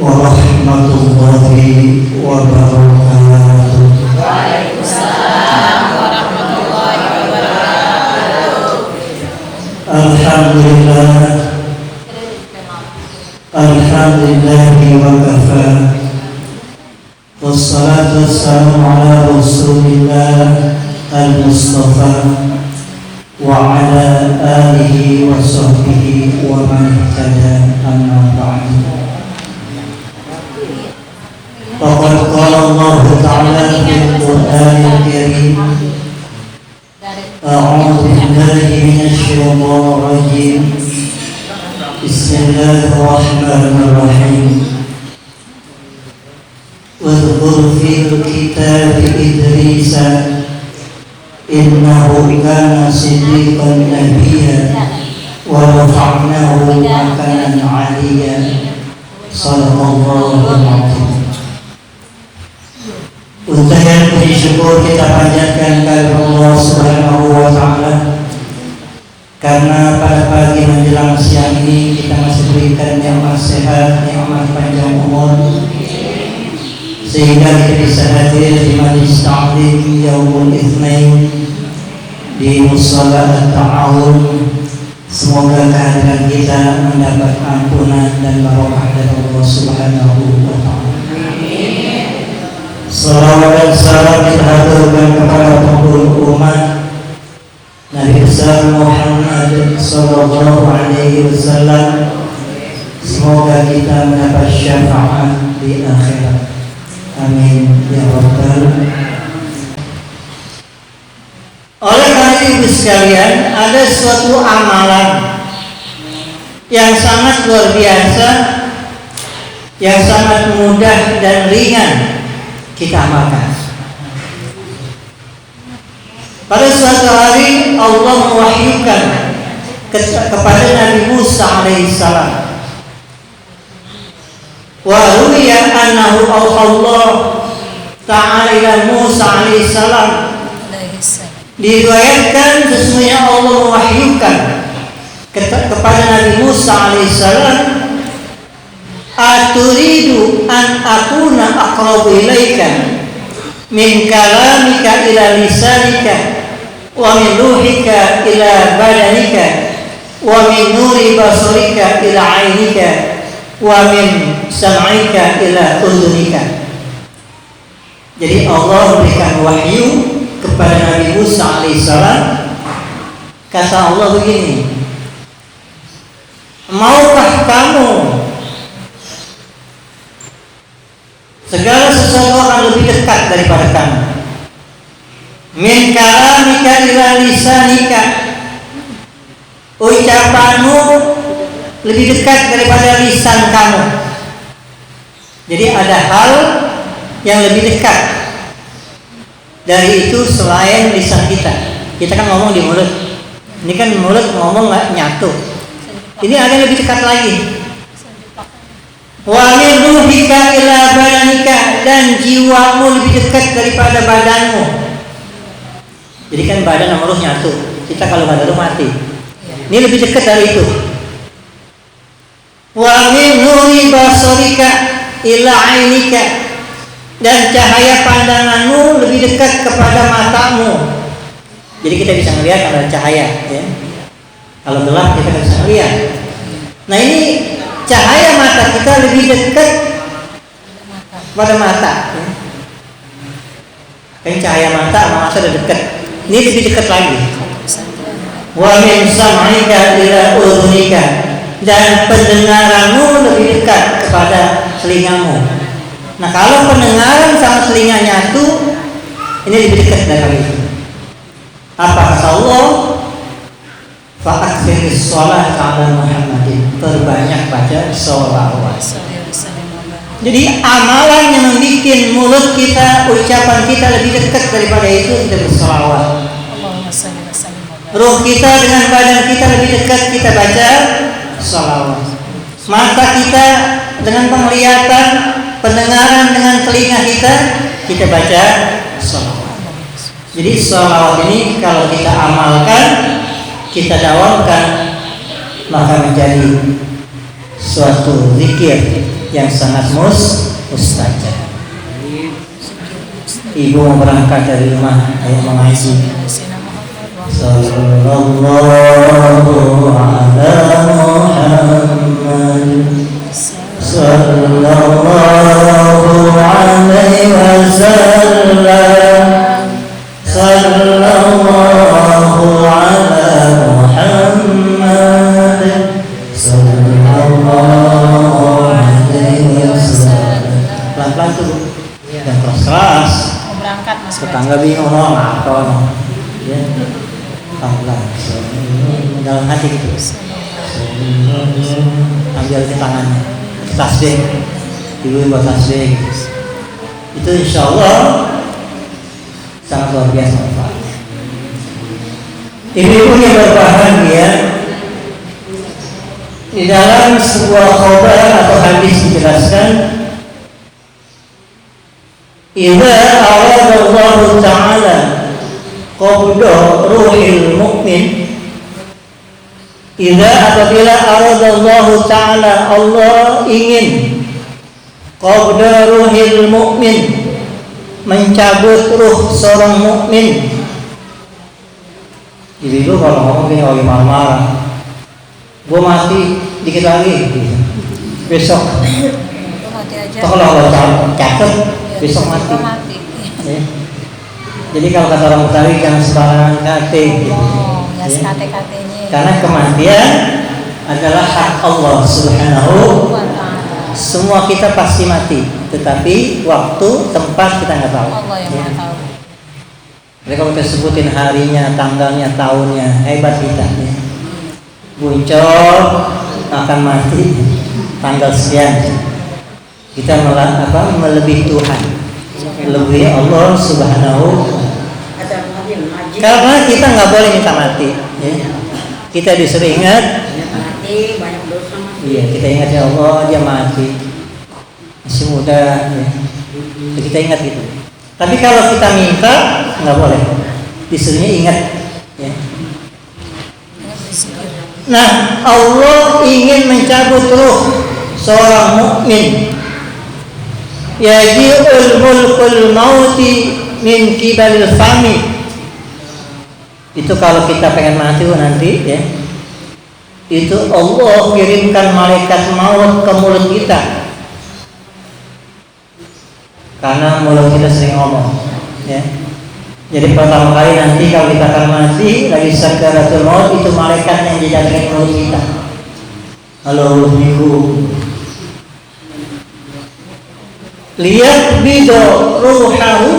warahmatullahi wabarakatuh. Waalaikumsalam warahmatullahi wabarakatuh. Alhamdulillahi wa kafa. Wassalatu wassalamu ala Rasulillah al-Mustafa wa ala alihi wa sahbihi wa man ihtada, amma ba'du. Faqad qala Allah ta'ala fil Qur'anil Karim, a'udzu billahi minasy syaithanir rajim. Bismillahirrahmanirrahim. Wadhkur fil kitab Idris innahu kana siddiqan nabiyya wa rafa'nahu makanan 'aliyya. Shallallahul alaihi. Untuk yang puji syukur kita panjatkan kepada Allah Subhanahu wa Ta'ala, karena pada pagi menjelang siang ini kita masih berikan nikmat sehat, nikmat panjang umur, sehingga kita bisa hadir di majlis ta'lim Yaumul Itsnain di Mushola At-Ta'awun. Semoga kehadiran kita mendapat ampunan dan barokah dari Allah Subhanahu wa Ta'ala. Salawat dan salam kita haturkan kepada penghulu umat Nabi besar Muhammad sallallahu alaihi wasallam. Semoga kita mendapat syafaat di akhirat. Amin ya rabbal. Oleh karena itu sekalian, ada suatu amalan yang sangat luar biasa, yang sangat mudah dan ringan kita amalkan. Pada suatu hari Allah mewahyukan kepada Nabi Musa alaihissalam. Wa ruwiya annahu Allah ta'ala ila Musa alaihissalam. Diriwayatkan sesungguhnya Allah mewahyukan kepada Nabi Musa alaihissalam, aturidu an akuna aqrabu ilaika min kalamika ila lisanika wa min ruhika ila badanika wa min nuri basarika ila ainika wa min sam'ika ila udhunika. Jadi Allah berikan wahyu kepada Nabi Musa alaihissalam. Kata Allah begini, maukah kamu segala sesuatu akan lebih dekat daripada kamu, min kalamika ila lisanika, ucapanmu lebih dekat daripada lisan kamu. Jadi ada hal yang lebih dekat dari itu selain lisan kita. Kita kan ngomong di mulut, ini kan mulut ngomong nggak nyatu. Ini ada yang lebih dekat lagi. Wa min ruhika ila badanika, dan jiwamu lebih dekat daripada badanmu. Jadi kan badan sama ruh nyatu. Kita kalau nggak ada ruh mati. Ini lebih dekat dari itu. Wa min nuri basarika ila ainika, dan cahaya pandanganmu lebih dekat kepada matamu. Jadi kita bisa melihat ada cahaya, ya. Kalau gelap kita bisa melihat. Nah ini cahaya mata kita lebih dekat pada mata, ya. Kan cahaya mata sama mata udah dekat. Ini lebih dekat lagi. Wa min sam'ika ila udhunika, dan pendengaranmu lebih dekat kepada telingamu. Nah kalau pendengaran sama telinga nyatu, ini lebih dekat dari itu. Apa kata Allah? Fa'akhiris sholat ala Muhammadin, perbanyak baca sholawat. Jadi amalan yang membuat mulut kita, ucapan kita lebih dekat daripada itu, kita bersolawat. Ruh kita dengan badan kita lebih dekat, kita baca sholawat. Mata kita dengan penglihatan, pendengaran dengan telinga kita baca sholawat. Jadi sholawat ini kalau kita amalkan, kita dawamkan, maka menjadi suatu zikir yang sangat mustajab. Ibu mau berangkat dari rumah, ayo mengaji. Sallallahu ala Muhammad, sallallahu alaihi wasallam, sallallahu ala Muhammad, sallallahu alaihi wasallam. Pelan-pelan tuh, dan keras-keras. Mau berangkat Mas. Tetangga bingung atau ya, pelan-pelan. Dalam hati gitu. Ambil di tangannya, tasbih, ibu buat tasbih. Itu insya Allah sangat luar biasa. Ibu-ibu yang berbahagia, di dalam sebuah khabar atau hadis dijelaskan, idza aradallahu ta'ala qabda ruhil mu'min, idza apabila aradallahu ta'ala Allah ingin qabda ruhil mu'min, mencabut ruh seorang mukmin. Jadi itu kalau ngomong kayak lagi marah-marah, gua mati dikit lagi besok kalau Allah catat besok mati. Ya. Jadi kalau kata orang Betawi jangan sembarangan kate gitu. Ya, kate-katenya. Karena kematian adalah hak Allah Subhanahu wa ta'ala. Semua kita pasti mati, tetapi waktu, tempat kita nggak tahu. Allah yang Maha tahu. Jadi kalau kita sebutin harinya, tanggalnya, tahunnya, hebat kita. Ya. Buncol akan mati tanggal sekian. Kita melebihi Tuhan, melebihi Allah Subhanahu. Karena kita nggak boleh minta mati. Ya. Kita disuruh ingat. Mati banyak dosa. Iya, kita ingat ya Allah dia mati, masih muda. Ya. Kita ingat gitu. Tapi kalau kita minta nggak boleh, disuruhnya ingat. Ya. Nah, Allah ingin mencabut ruh seorang mukmin. Yaji'ul mulkul mauti min kibalil fami. Itu kalau kita pengen mati nanti ya. Itu Allah kirimkan malaikat maut ke mulut kita. Karena mulut kita sering ngomong ya. Jadi pertama kali nanti kalau kita akan mati lagi sakaratul maut, itu malaikat yang didatangin mulut kita. Halo minggu. Lihat bido ruhahu,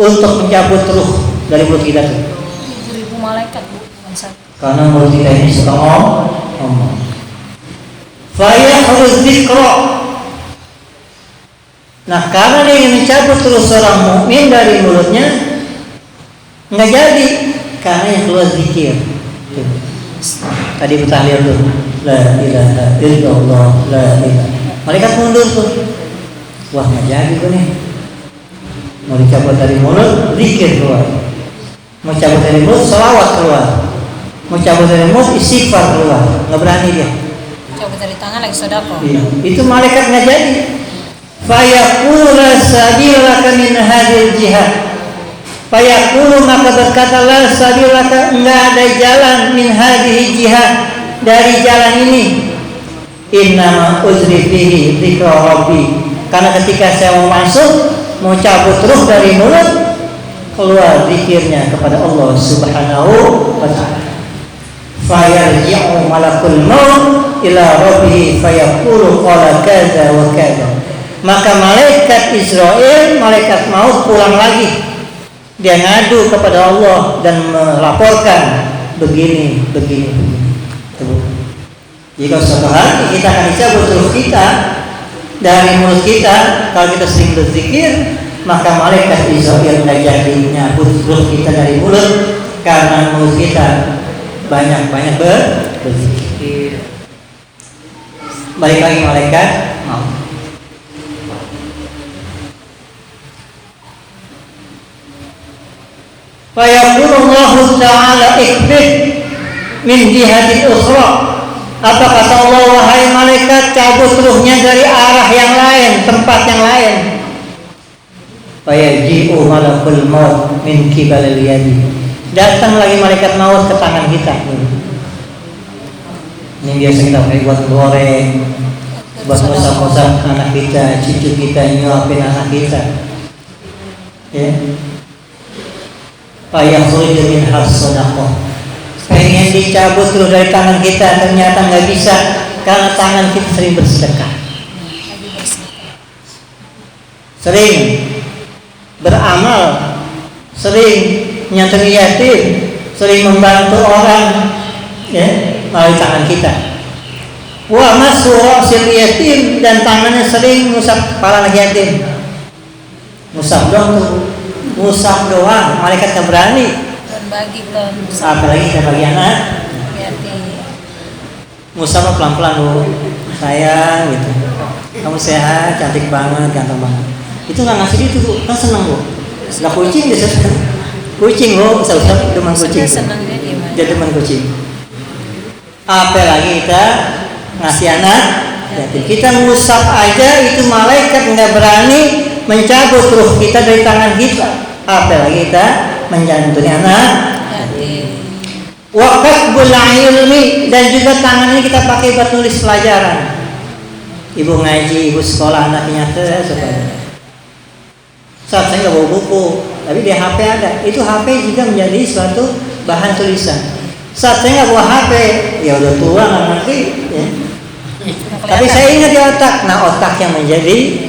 untuk mencabut ruh dari mulut kita tuh. 1000 malaikat Bu, bukan satu. Karena mulut kita ini suka ngomong. Fayahruz dzikra. Nah, karena dia ingin mencabut ruh seorang mukmin dari mulutnya, nggak jadi, karena yang keluar zikir. Tuh. Tadi bertahlil tuh, la ilaha illallah, la ilaha. Malaikat mundur tuh. Wah, nggak jadi tuh nih. Mau dicabut dari mulut, zikir keluar. Mau cabut dari mulut, selawat keluar. Mau cabut dari mulut, istighfar keluar. Nggak berani dia. Cabut dari tangan lagi sedekah. Iya. Itu malaikat nggak jadi. Fayaqulu sabilaka min hadil jihad. Fayaqulu, maka berkatalah sabilaka, nggak ada jalan min hadil jihad, dari jalan ini. Innama uzri fihi dzikra rabbi. Karena ketika saya mau masuk, mau cabut ruh dari mulut, keluar zikirnya kepada Allah Subhanahu wa ta'ala. Fayarji'u malakul maut ila rabbihi fayaqulu qala kadza wa kadza. Maka malaikat Israel, malaikat maut pulang lagi. Dia ngadu kepada Allah dan melaporkan begini. Jika suatu hari kita akan dicabut ruh kita dari mulut kita, kalau kita sering berzikir, maka malaikat Israel tidak jadi nyabut ruh kita dari mulut, karena mulut kita banyak berzikir. Balik lagi malaikat maut. Fayaqulullahu ta'ala ikbid min jihadil ukhra. Apa kata Allah, wahai malaikat, mencabut ruhnya dari arah yang lain, tempat yang lain. Fayaji'u malakul maut min kibalil yadi. Datang lagi malaikat maut ke tangan kita. Ini biasa kita pakai buat goreng, buat masak-masak anak kita, cucu kita, nyuapin anak kita. Ya. Fayakhruju minha shadaqah. Pengen dicabut terus dari tangan kita, ternyata nggak bisa karena tangan kita sering bersedekah, sering beramal, sering nyantuni yatim, sering membantu orang, ya, melalui tangan kita. Wa masru sil yatim, dan tangannya sering ngusap kepala yatim. Ngusap doang tuh, ngusap doang, malaikat nggak berani. Bagi belum. Apalagi kita bagi anak. Ngusap pelan-pelan dulu, sayang gitu. Kamu sehat, cantik banget, ganteng banget. Itu nggak ngasih itu tuh, kan seneng bu. Nggak kucing biasa, kucing bu, usap demen kucing. Jadi demen kucing. Apalagi kita ngasih anak, yatim. Kita ngusap aja itu malaikat nggak berani mencabut ruh kita dari tangan kita. Apalagi kita menjantuni anak. Wa kasbul ilmi, dan juga tangannya kita pakai buat nulis pelajaran. Ibu ngaji, ibu sekolah anaknya supaya. Saat saya nggak bawa buku, tapi di HP ada. Itu HP juga menjadi suatu bahan tulisan. Saat saya nggak bawa HP, ya udah tua nggak ngerti. Ya. Tapi saya ingat di otak. Nah, otak yang menjadi,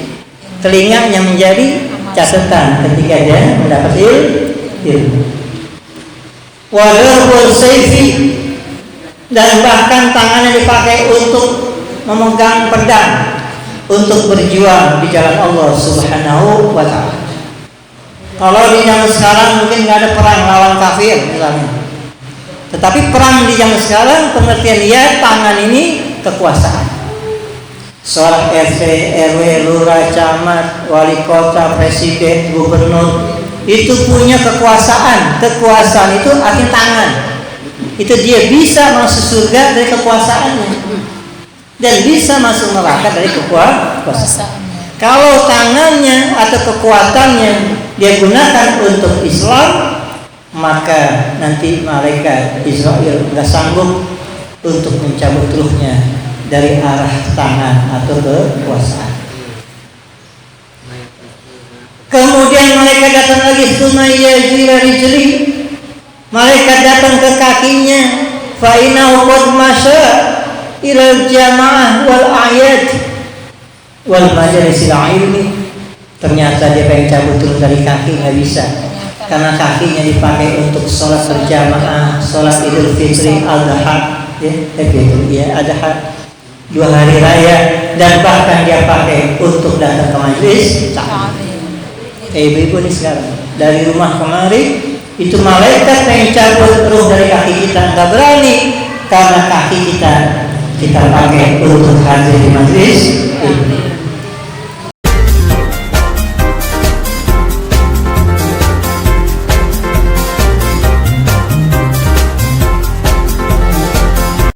telinga yang menjadi catatan ketika dia mendapat ilmu. Walau sayfi, dan bahkan tangannya dipakai untuk memegang pedang untuk berjuang di jalan Allah Subhanahu wa ta'ala. Kalau di zaman sekarang mungkin nggak ada perang lawan kafir misalnya, tetapi perang di zaman sekarang pengertian dia tangan ini kekuasaan. Seorang RT, RW, lurah, camat, wali kota, presiden, gubernur itu punya kekuasaan. Kekuasaan itu artinya tangan. Itu dia bisa masuk surga dari kekuasaannya, dan bisa masuk neraka dari kekuasaan. Kalau tangannya atau kekuatannya dia gunakan untuk Islam, maka nanti malaikat Israel nggak sanggup untuk mencabut ruhnya dari arah tangan atau kekuasaan. Kemudian malaikat datang lagi, sumayya rijli, malaikat datang ke kakinya, fa innahu qad masya ila jamaah wal ayat wal majalisil ilmi. Ternyata dia pengen cabut turun dari kaki, nggak bisa, karena kakinya dipakai untuk sholat berjamaah, sholat Idul Fitri, Adha, ya, Adha, 2 hari raya, dan bahkan dia pakai untuk datang ke majelis taklim. Ibu-ibu ini sekarang dari rumah kemari itu malaikat pengen cabut ruh dari kaki kita, nggak berani karena kaki kita pakai untuk hadir di majelis.